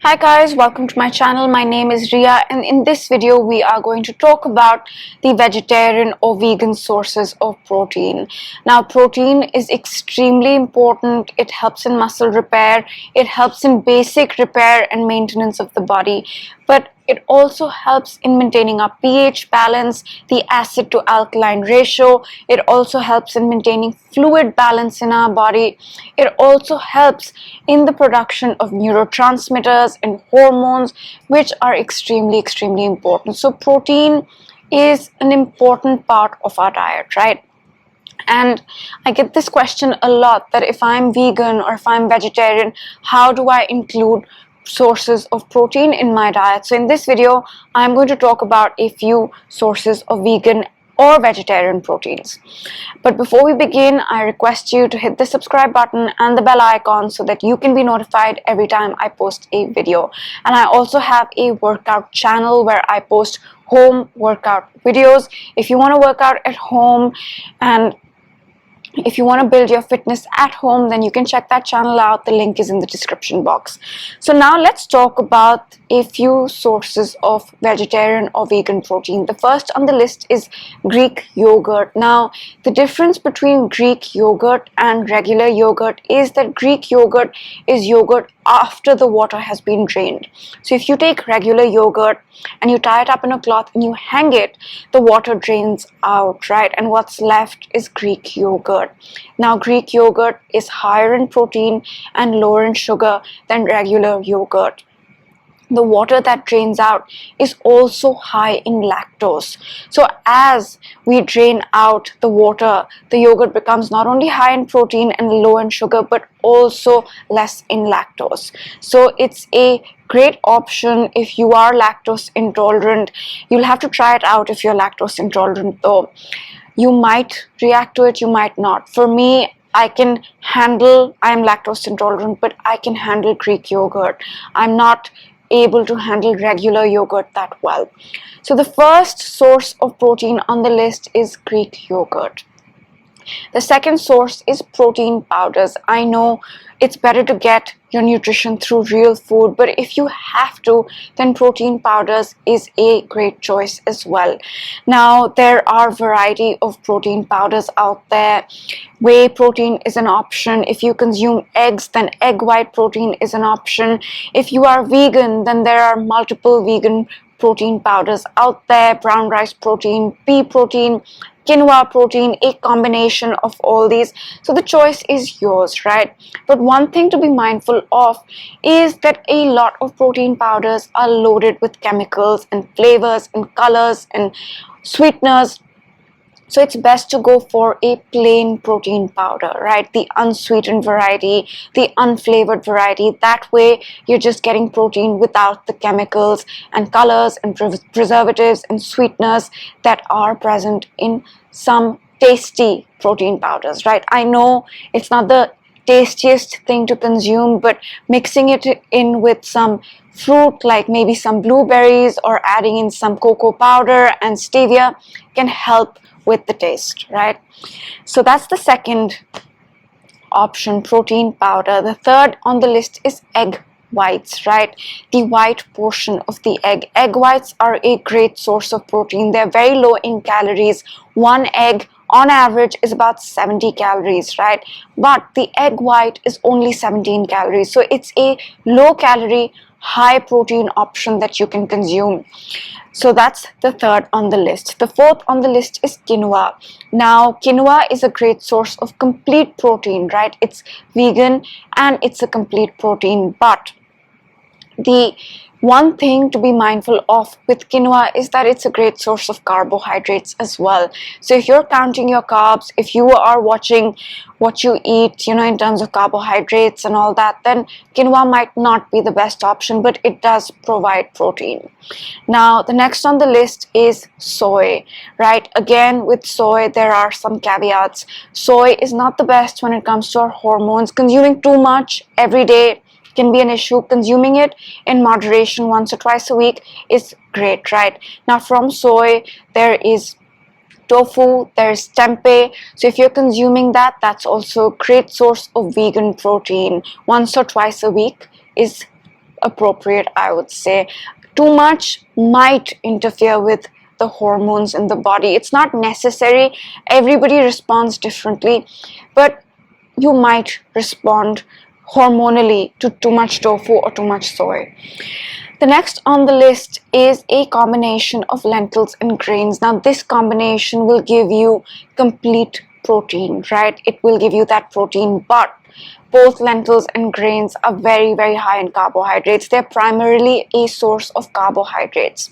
Hi guys, welcome to my channel. My name is Ria, and in this video we are going to talk about the vegetarian or vegan sources of protein. Now protein is extremely important. It helps in muscle repair, it helps in basic repair and maintenance of the body, but it also helps in maintaining our pH balance, the acid to alkaline ratio. It also helps in maintaining fluid balance in our body. It also helps in the production of neurotransmitters and hormones, which are extremely important. So protein is an important part of our diet, right? And I get this question a lot, that if I'm vegan or if I'm vegetarian, how do I include sources of protein in my diet? So in this video, I'm going to talk about a few sources of vegan or vegetarian proteins. But before we begin, I request you to hit the subscribe button and the bell icon so that you can be notified every time I post a video. And I also have a workout channel where I post home workout videos. If you want to work out at home and if you want to build your fitness at home, then you can check that channel out. The link is in the description box. So now let's talk about a few sources of vegetarian or vegan protein. The first on the list is Greek yogurt. Now, the difference between Greek yogurt and regular yogurt is that Greek yogurt is yogurt after the water has been drained. So if you take regular yogurt and you tie it up in a cloth and you hang it, the water drains out, right? And what's left is Greek yogurt. Now, Greek yogurt is higher in protein and lower in sugar than regular yogurt. The water that drains out is also high in lactose. So as we drain out the water, the yogurt becomes not only high in protein and low in sugar, but also less in lactose. So it's a great option if you are lactose intolerant. You'll have to try it out if you're lactose intolerant though. You might react to it, you might not. For me, I am lactose intolerant, but I can handle Greek yogurt. I'm not able to handle regular yogurt that well. So the first source of protein on the list is Greek yogurt. The second source is protein powders. I know it's better to get your nutrition through real food, but if you have to, then protein powders is a great choice as well. Now, there are a variety of protein powders out there. Whey protein is an option. If you consume eggs, then egg white protein is an option. If you are vegan, then there are multiple vegan protein powders out there: brown rice protein, pea protein, quinoa protein, a combination of all these. So the choice is yours, right? But one thing to be mindful of is that a lot of protein powders are loaded with chemicals and flavors and colors and sweeteners. So it's best to go for a plain protein powder, right? The unsweetened variety, the unflavored variety. That way you're just getting protein without the chemicals and colors and preservatives and sweeteners that are present in some tasty protein powders, right? I know it's not the tastiest thing to consume, but mixing it in with some fruit like maybe some blueberries or adding in some cocoa powder and stevia can help with the taste, right? So that's the second option, protein powder. The third on the list is egg whites, right? The white portion of the egg. Egg whites are a great source of protein. They're very low in calories. One egg on average is about 70 calories, right? But the egg white is only 17 calories. So it's a low calorie, high protein option that you can consume. So that's the third on the list. The fourth on the list is quinoa. Now, quinoa is a great source of complete protein, right? It's vegan and it's a complete protein, but the one thing to be mindful of with quinoa is that it's a great source of carbohydrates as well. So if you're counting your carbs, if you are watching what you eat, in terms of carbohydrates and all that, then quinoa might not be the best option, but it does provide protein. Now, the next on the list is soy, right? Again, with soy, there are some caveats. Soy is not the best when it comes to our hormones. Consuming too much every day can be an issue. Consuming it in moderation once or twice a week is great, right? Now, from soy, there is tofu, there's tempeh. So if you're consuming that, that's also a great source of vegan protein. Once or twice a week is appropriate, I would say. Too much might interfere with the hormones in the body. It's not necessary. Everybody responds differently, but you might respond hormonally to too much tofu or too much soy. The next on the list is a combination of lentils and grains. Now, this combination will give you complete protein, right? It will give you that protein, but both lentils and grains are very, very high in carbohydrates. They're primarily a source of carbohydrates.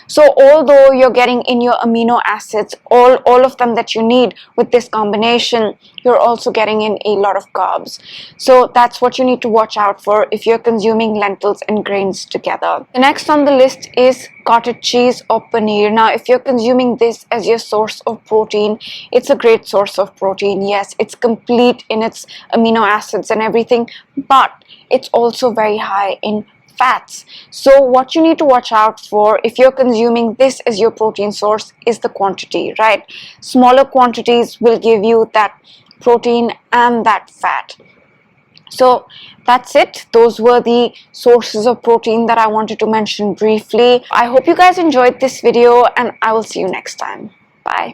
So although you're getting in your amino acids, all of them that you need with this combination, you're also getting in a lot of carbs. So that's what you need to watch out for if you're consuming lentils and grains together. The next on the list is cottage cheese or paneer. Now, if you're consuming this as your source of protein, it's a great source of protein. Yes, it's complete in its amino acids and everything, but it's also very high in fats. So what you need to watch out for if you're consuming this as your protein source is the quantity, right? Smaller quantities will give you that protein and that fat. So that's it. Those were the sources of protein that I wanted to mention briefly. I hope you guys enjoyed this video, and I will see you next time. Bye.